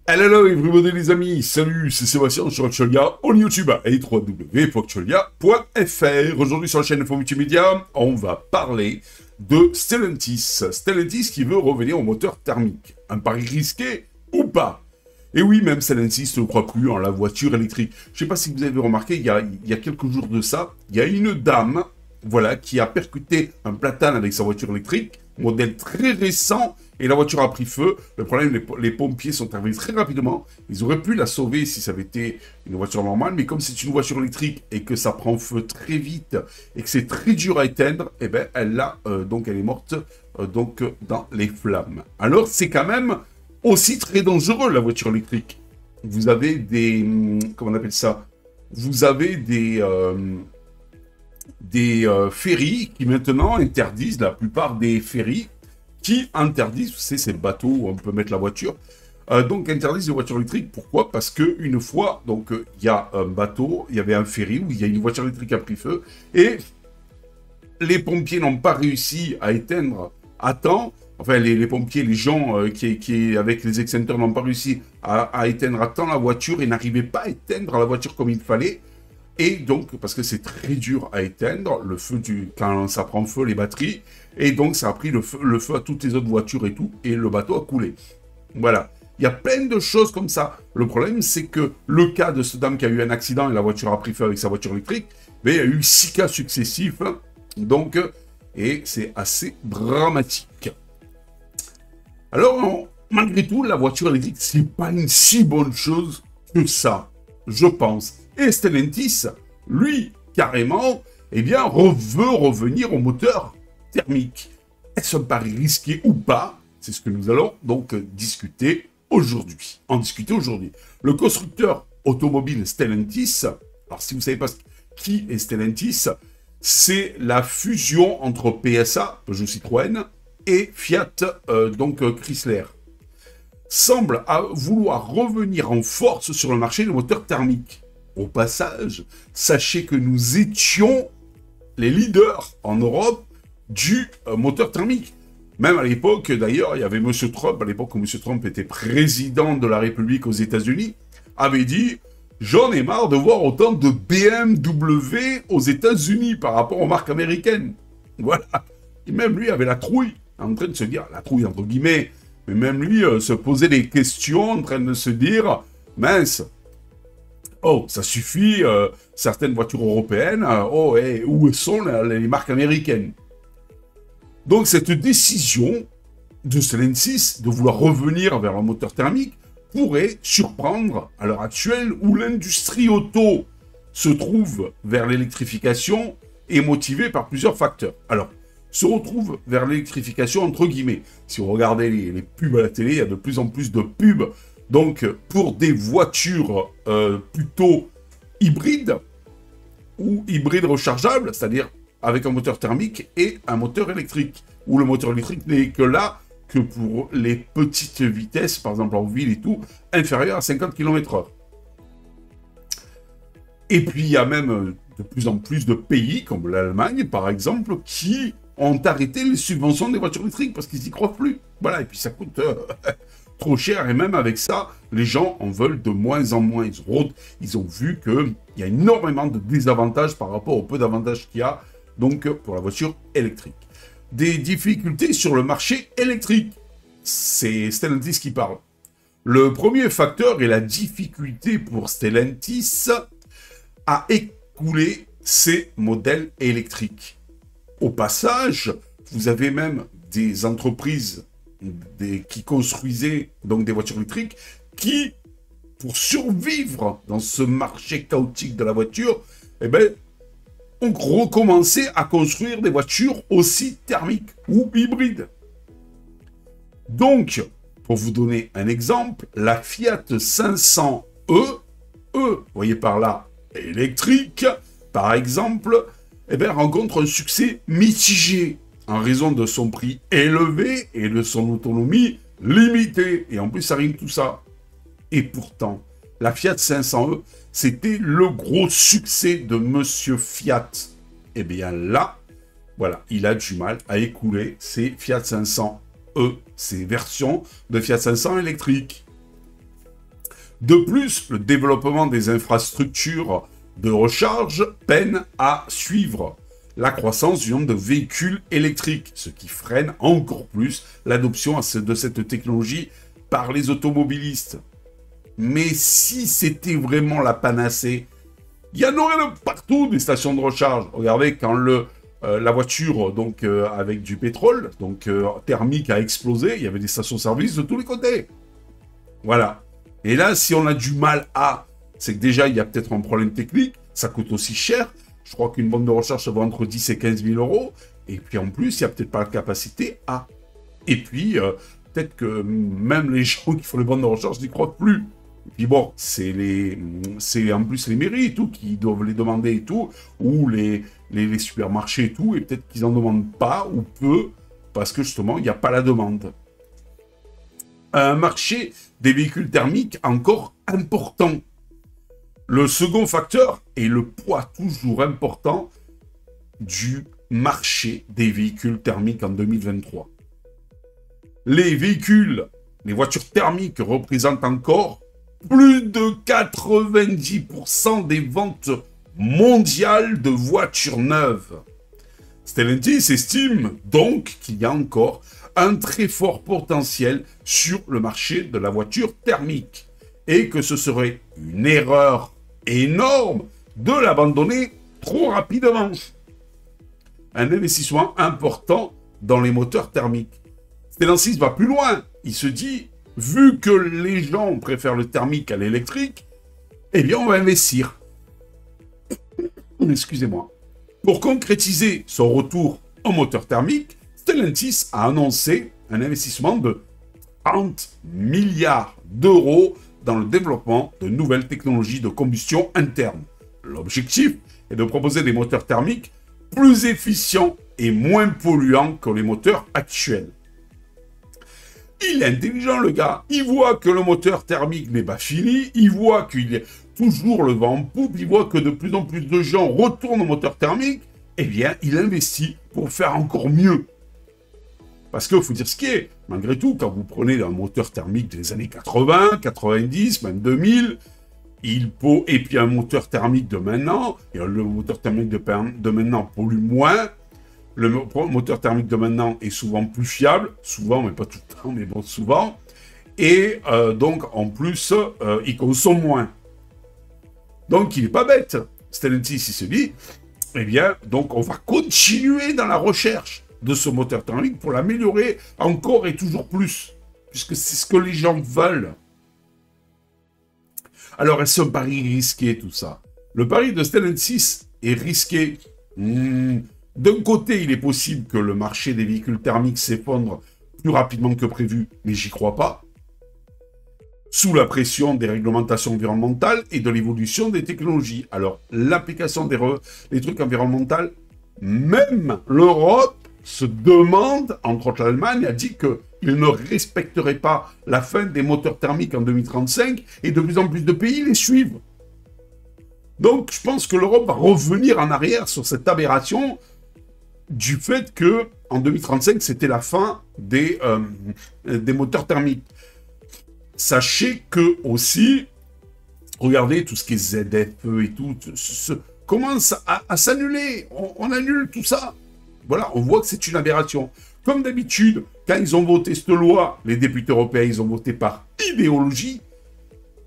Hello everybody les amis, salut, c'est Sébastien sur Actualia, on YouTube et www.actualia.fr. Aujourd'hui sur la chaîne Info Multimédia, on va parler de Stellantis. Stellantis qui veut revenir au moteur thermique. Un pari risqué ou pas? Et oui, même Stellantis ne croit plus en la voiture électrique. Je ne sais pas si vous avez remarqué, il y a quelques jours de ça, il y a une dame, voilà, qui a percuté un platane avec sa voiture électrique, modèle très récent, et la voiture a pris feu. Le problème, les pompiers sont arrivés très rapidement. Ils auraient pu la sauver si ça avait été une voiture normale, mais comme c'est une voiture électrique et que ça prend feu très vite et que c'est très dur à éteindre, eh ben, elle est morte dans les flammes. Alors, c'est quand même aussi très dangereux, la voiture électrique. Vous avez comment on appelle ça? Vous avez des ferries qui maintenant interdisent, la plupart des ferries, qui interdisent, vous savez, ces bateaux où on peut mettre la voiture, donc interdisent les voitures électriques. Pourquoi? Parce qu'une fois, il y a un bateau, il y avait un ferry où il y a une voiture électrique qui a pris feu, et les pompiers n'ont pas réussi à éteindre à temps, enfin les pompiers, les gens qui avec les extincteurs n'ont pas réussi à éteindre à temps la voiture et n'arrivaient pas à éteindre la voiture comme il fallait. Et donc, parce que c'est très dur à éteindre, le feu quand ça prend feu, les batteries, et donc ça a pris le feu à toutes les autres voitures et tout, et le bateau a coulé. Voilà. Il y a plein de choses comme ça. Le problème, c'est que le cas de ce dame qui a eu un accident et la voiture a pris feu avec sa voiture électrique, mais il y a eu 6 cas successifs, donc, et c'est assez dramatique. Alors, malgré tout, la voiture électrique, c'est pas une si bonne chose que ça, je pense. Et Stellantis, lui, carrément, eh bien, veut revenir au moteur thermique. Est-ce un pari risqué ou pas? C'est ce que nous allons donc discuter aujourd'hui. Le constructeur automobile Stellantis, alors si vous ne savez pas qui est Stellantis, c'est la fusion entre PSA, Peugeot Citroën, et Fiat, Chrysler, semble vouloir revenir en force sur le marché du moteur thermique. Au passage, sachez que nous étions les leaders en Europe du moteur thermique. Même à l'époque, d'ailleurs, il y avait M. Trump, à l'époque où M. Trump était président de la République aux États-Unis, avait dit « J'en ai marre de voir autant de BMW aux États-Unis par rapport aux marques américaines. » Voilà. Et même lui avait la trouille, en train de se dire, la trouille entre guillemets, mais même lui se posait des questions, en train de se dire « Mince, oh, ça suffit, certaines voitures européennes, où sont les marques américaines ?» Donc cette décision de Stellantis de vouloir revenir vers un moteur thermique pourrait surprendre à l'heure actuelle où l'industrie auto se trouve vers l'électrification et motivée par plusieurs facteurs. Alors, se retrouve vers l'électrification entre guillemets. Si vous regardez les pubs à la télé, il y a de plus en plus de pubs donc pour des voitures plutôt hybrides ou hybrides rechargeables, c'est-à-dire avec un moteur thermique et un moteur électrique, où le moteur électrique n'est que là que pour les petites vitesses, par exemple en ville et tout, inférieures à 50 km/h. Et puis il y a même de plus en plus de pays, comme l'Allemagne par exemple, qui ont arrêté les subventions des voitures électriques parce qu'ils n'y croient plus. Voilà, et puis ça coûte trop cher, et même avec ça, les gens en veulent de moins en moins. Ils ont vu qu'il y a énormément de désavantages par rapport au peu d'avantages qu'il y a donc pour la voiture électrique. Des difficultés sur le marché électrique. C'est Stellantis qui parle. Le premier facteur est la difficulté pour Stellantis à écouler ses modèles électriques. Au passage, vous avez même des entreprises qui construisaient donc des voitures électriques qui, pour survivre dans ce marché chaotique de la voiture, eh ben, ont recommencé à construire des voitures aussi thermiques ou hybrides. Donc, pour vous donner un exemple, la Fiat 500e, voyez par là, électrique, par exemple, eh bien, rencontre un succès mitigé en raison de son prix élevé et de son autonomie limitée. Et en plus, ça rime tout ça. Et pourtant, la Fiat 500e, c'était le gros succès de Monsieur Fiat. Eh bien là, voilà, il a du mal à écouler ses Fiat 500e, ces versions de Fiat 500 électriques. De plus, le développement des infrastructures de recharge peine à suivre la croissance du nombre de véhicules électriques, ce qui freine encore plus l'adoption de cette technologie par les automobilistes. Mais si c'était vraiment la panacée, il y en aurait de partout des stations de recharge. Regardez, quand la voiture avec du pétrole, thermique, a explosé, il y avait des stations-service de tous les côtés. Voilà. Et là, si on a du mal c'est que déjà, il y a peut-être un problème technique, ça coûte aussi cher. Je crois qu'une borne de recharge, ça vaut entre 10 et 15 000 euros. Et puis en plus, il n'y a peut-être pas la capacité Et puis, peut-être que même les gens qui font les bornes de recharge n'y croient plus. Et puis bon, c'est en plus les mairies et tout qui doivent les demander et tout, ou les supermarchés et tout, et peut-être qu'ils n'en demandent pas ou peu, parce que justement, il n'y a pas la demande. Un marché des véhicules thermiques encore important. Le second facteur est le poids toujours important du marché des véhicules thermiques en 2023. Les voitures thermiques représentent encore plus de 90% des ventes mondiales de voitures neuves. Stellantis estime donc qu'il y a encore un très fort potentiel sur le marché de la voiture thermique et que ce serait une erreur énorme de l'abandonner trop rapidement. Un investissement important dans les moteurs thermiques. Stellantis va plus loin. Il se dit, vu que les gens préfèrent le thermique à l'électrique, eh bien on va investir. Excusez-moi. Pour concrétiser son retour au moteur thermique, Stellantis a annoncé un investissement de 30 milliards d'euros dans le développement de nouvelles technologies de combustion interne. L'objectif est de proposer des moteurs thermiques plus efficients et moins polluants que les moteurs actuels. Il est intelligent, le gars. Il voit que le moteur thermique n'est pas fini. Il voit qu'il y a toujours le vent en poupe. Il voit que de plus en plus de gens retournent au moteur thermique. Eh bien, il investit pour faire encore mieux. Parce qu'il faut dire ce qui est. Malgré tout, quand vous prenez un moteur thermique des années 80, 90, même 2000, et puis un moteur thermique de maintenant, et le moteur thermique de maintenant pollue moins. Le moteur thermique de maintenant est souvent plus fiable, souvent, mais pas tout le temps, mais bon, souvent. Et donc, en plus, il consomme moins. Donc, il n'est pas bête. Stellantis, il se dit, eh bien, donc, on va continuer dans la recherche de ce moteur thermique pour l'améliorer encore et toujours plus, puisque c'est ce que les gens veulent. Alors, est-ce un pari risqué, tout ça? Le pari de Stellantis est risqué. D'un côté, il est possible que le marché des véhicules thermiques s'effondre plus rapidement que prévu, mais j'y crois pas. Sous la pression des réglementations environnementales et de l'évolution des technologies. Alors, l'application des trucs environnementaux, même l'Europe se demande, entre autres l'Allemagne, a dit qu'il ne respecterait pas la fin des moteurs thermiques en 2035 et de plus en plus de pays les suivent. Donc, je pense que l'Europe va revenir en arrière sur cette aberration du fait que en 2035, c'était la fin des moteurs thermiques. Sachez que aussi, regardez tout ce qui est ZFE et tout, commence à s'annuler. On annule tout ça. Voilà, on voit que c'est une aberration. Comme d'habitude, quand ils ont voté cette loi, les députés européens, ils ont voté par idéologie,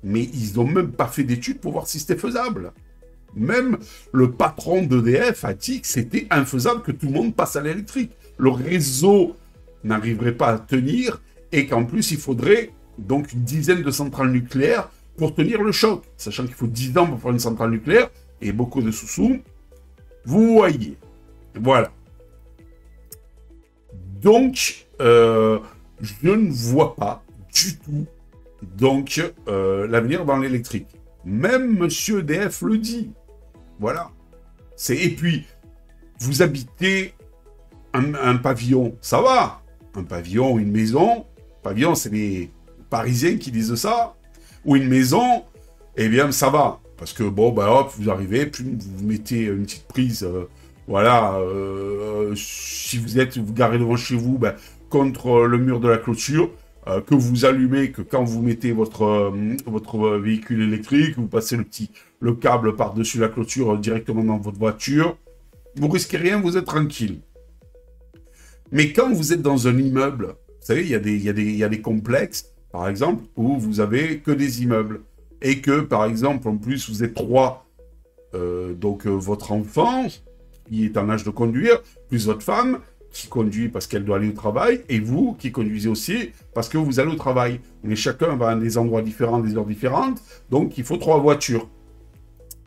mais ils n'ont même pas fait d'études pour voir si c'était faisable. Même le patron d'EDF a dit que c'était infaisable que tout le monde passe à l'électrique. Le réseau n'arriverait pas à tenir et qu'en plus, il faudrait donc une dizaine de centrales nucléaires pour tenir le choc. Sachant qu'il faut 10 ans pour faire une centrale nucléaire et beaucoup de sous-sous. Vous voyez. Voilà. Donc, je ne vois pas du tout donc l'avenir dans l'électrique. Même monsieur EDF le dit. Voilà. Et puis, vous habitez un pavillon, ça va. Un pavillon, une maison. Pavillon, c'est les Parisiens qui disent ça. Ou une maison, eh bien, ça va. Parce que, bon, bah hop, vous arrivez, puis vous mettez une petite prise, voilà. Si vous garez devant chez vous, bah, contre le mur de la clôture, que vous allumez que quand vous mettez votre véhicule électrique, vous passez le câble par-dessus la clôture directement dans votre voiture. Vous risquez rien, vous êtes tranquille. Mais quand vous êtes dans un immeuble, vous savez, il y a des complexes, par exemple, où vous avez que des immeubles. Et que, par exemple, en plus, vous êtes 3. Donc, votre enfant, qui est en âge de conduire, plus votre femme, qui conduit parce qu'elle doit aller au travail, et vous, qui conduisez aussi parce que vous allez au travail. Mais chacun va à des endroits différents, des heures différentes, donc il faut 3 voitures.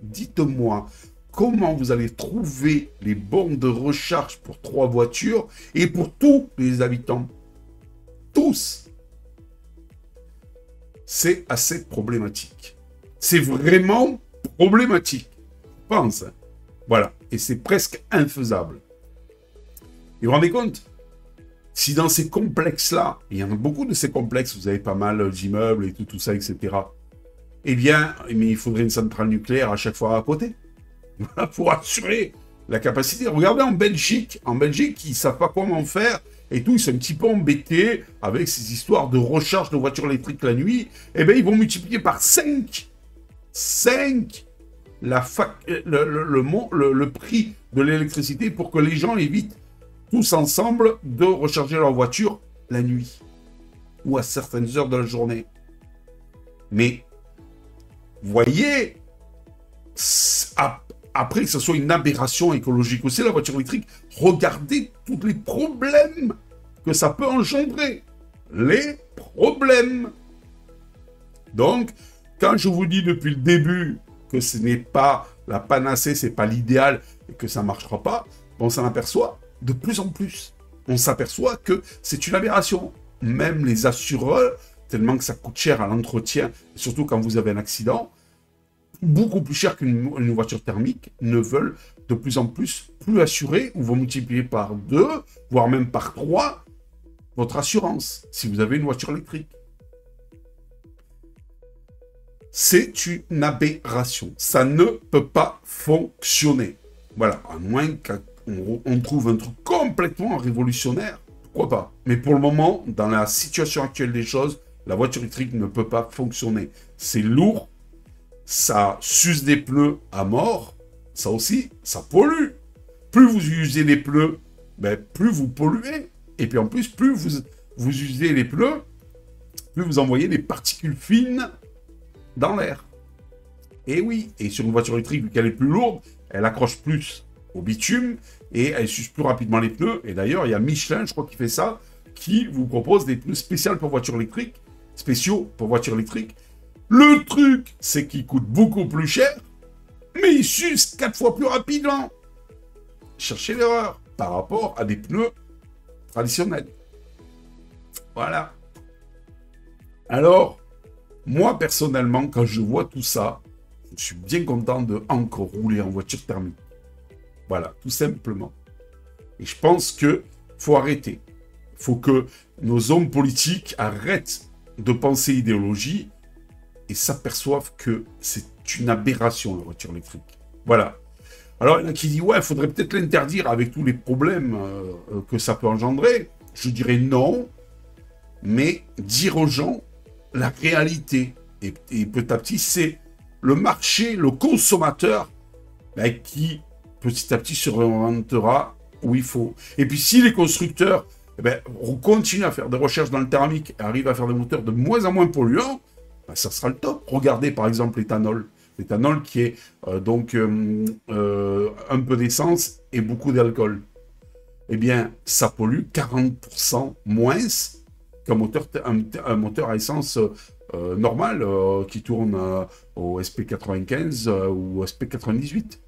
Dites-moi, comment vous allez trouver les bornes de recharge pour 3 voitures et pour tous les habitants? Tous. C'est assez problématique. C'est vraiment problématique. Je pense. Voilà. Et c'est presque infaisable. Et vous vous rendez compte? Si dans ces complexes-là, il y en a beaucoup de ces complexes, vous avez pas mal d'immeubles et tout ça, etc. Eh bien, mais il faudrait une centrale nucléaire à chaque fois à côté. Voilà, pour assurer la capacité. Regardez en Belgique, ils ne savent pas comment faire et tout, ils sont un petit peu embêtés avec ces histoires de recharge de voitures électriques la nuit. Eh bien, ils vont multiplier par 5 le prix de l'électricité pour que les gens évitent tous ensemble de recharger leur voiture la nuit ou à certaines heures de la journée. Mais, voyez, après que ce soit une aberration écologique aussi, la voiture électrique, regardez tous les problèmes que ça peut engendrer. Les problèmes. Donc, quand je vous dis depuis le début que ce n'est pas la panacée, c'est pas l'idéal et que ça ne marchera pas, on s'en aperçoit de plus en plus. On s'aperçoit que c'est une aberration. Même les assureurs, tellement que ça coûte cher à l'entretien, surtout quand vous avez un accident, beaucoup plus cher qu'une voiture thermique, ne veulent de plus en plus assurer ou vont multiplier par 2, voire même par 3, votre assurance, si vous avez une voiture électrique. C'est une aberration. Ça ne peut pas fonctionner. Voilà, à moins qu'on trouve un truc complètement révolutionnaire, pourquoi pas. Mais pour le moment, dans la situation actuelle des choses, la voiture électrique ne peut pas fonctionner. C'est lourd, ça suce des pneus à mort, ça aussi, ça pollue. Plus vous usez les pneus, plus vous polluez. Et puis en plus, plus vous usez les pneus, plus vous envoyez des particules fines dans l'air. Et oui, et sur une voiture électrique, vu qu'elle est plus lourde, elle accroche plus au bitume et elle suce plus rapidement les pneus. Et d'ailleurs, il y a Michelin, je crois, qui fait ça, qui vous propose des pneus spéciaux pour voiture électrique. Le truc, c'est qu'ils coûtent beaucoup plus cher, mais ils sucent 4 fois plus rapidement. Cherchez l'erreur par rapport à des pneus traditionnels. Voilà. Alors, moi, personnellement, quand je vois tout ça, je suis bien content de encore rouler en voiture thermique. Voilà, tout simplement. Et je pense qu'il faut arrêter. Il faut que nos hommes politiques arrêtent de penser idéologie et s'aperçoivent que c'est une aberration, la voiture électrique. Voilà. Alors, il y en a qui disent, ouais, il faudrait peut-être l'interdire avec tous les problèmes que ça peut engendrer. Je dirais non, mais dire aux gens la réalité. Et petit à petit, c'est le marché, le consommateur, qui, petit à petit, se réorientera où il faut. Et puis, si les constructeurs continuent à faire des recherches dans le thermique et arrivent à faire des moteurs de moins en moins polluants, ça sera le top. Regardez, par exemple, l'éthanol. L'éthanol qui est un peu d'essence et beaucoup d'alcool. Eh bien, ça pollue 40% moins qu'un moteur à essence normal qui tourne au SP95 ou au SP98.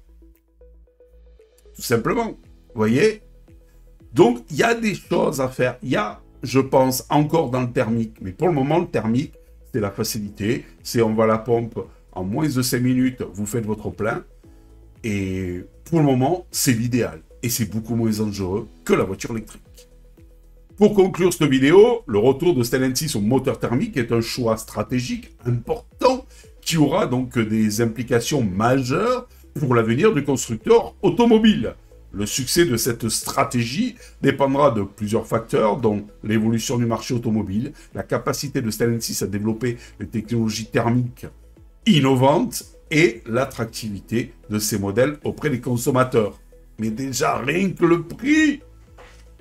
Tout simplement. Vous voyez? Donc, il y a des choses à faire. Il y a, je pense, encore dans le thermique. Mais pour le moment, le thermique, c'est la facilité. C'est on va à la pompe en moins de 5 minutes, vous faites votre plein. Et pour le moment, c'est l'idéal. Et c'est beaucoup moins dangereux que la voiture électrique. Pour conclure cette vidéo, le retour de Stellantis au moteur thermique est un choix stratégique important qui aura donc des implications majeures pour l'avenir du constructeur automobile. Le succès de cette stratégie dépendra de plusieurs facteurs, dont l'évolution du marché automobile, la capacité de Stellantis à développer des technologies thermiques innovantes et l'attractivité de ces modèles auprès des consommateurs. Mais déjà, rien que le prix,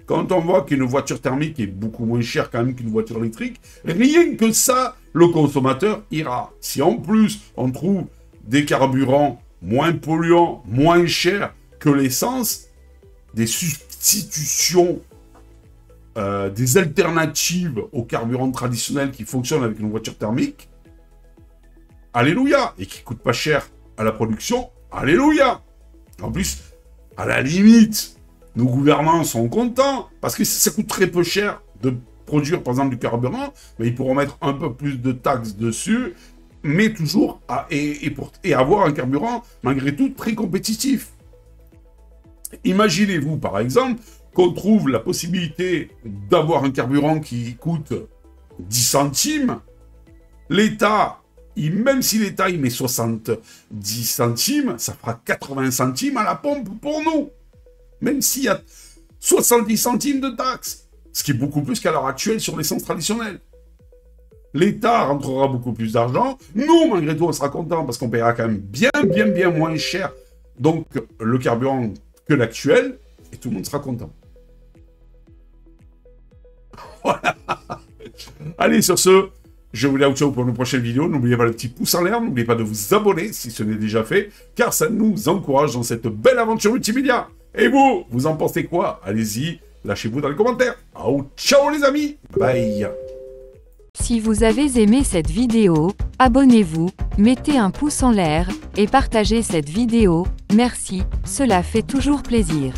quand on voit qu'une voiture thermique est beaucoup moins chère quand même qu'une voiture électrique, rien que ça, le consommateur ira. Si en plus, on trouve des carburants moins polluants, moins chers que l'essence, des substitutions, des alternatives aux carburants traditionnels qui fonctionnent avec une voiture thermique, alléluia, et qui coûtent pas cher à la production, alléluia. En plus, à la limite, nos gouvernants sont contents, parce que ça coûte très peu cher de produire, par exemple, du carburant, mais ils pourront mettre un peu plus de taxes dessus, mais toujours, et avoir un carburant, malgré tout, très compétitif. Imaginez-vous, par exemple, qu'on trouve la possibilité d'avoir un carburant qui coûte 10 centimes. L'État, même si l'État il met 70 centimes, ça fera 80 centimes à la pompe pour nous. Même s'il y a 70 centimes de taxes. Ce qui est beaucoup plus qu'à l'heure actuelle sur l'essence traditionnelle. L'État rentrera beaucoup plus d'argent. Nous, malgré tout, on sera content parce qu'on paiera quand même bien moins cher. Donc, le carburant que l'actuel, et tout le monde sera content. Voilà. Allez, sur ce, je vous dis à ciao pour une prochaine vidéo. N'oubliez pas le petit pouce en l'air, n'oubliez pas de vous abonner si ce n'est déjà fait, car ça nous encourage dans cette belle aventure multimédia. Et vous, vous en pensez quoi? Allez-y, lâchez-vous dans les commentaires. Ciao les amis, bye. Si vous avez aimé cette vidéo, abonnez-vous, mettez un pouce en l'air, et partagez cette vidéo, merci, cela fait toujours plaisir.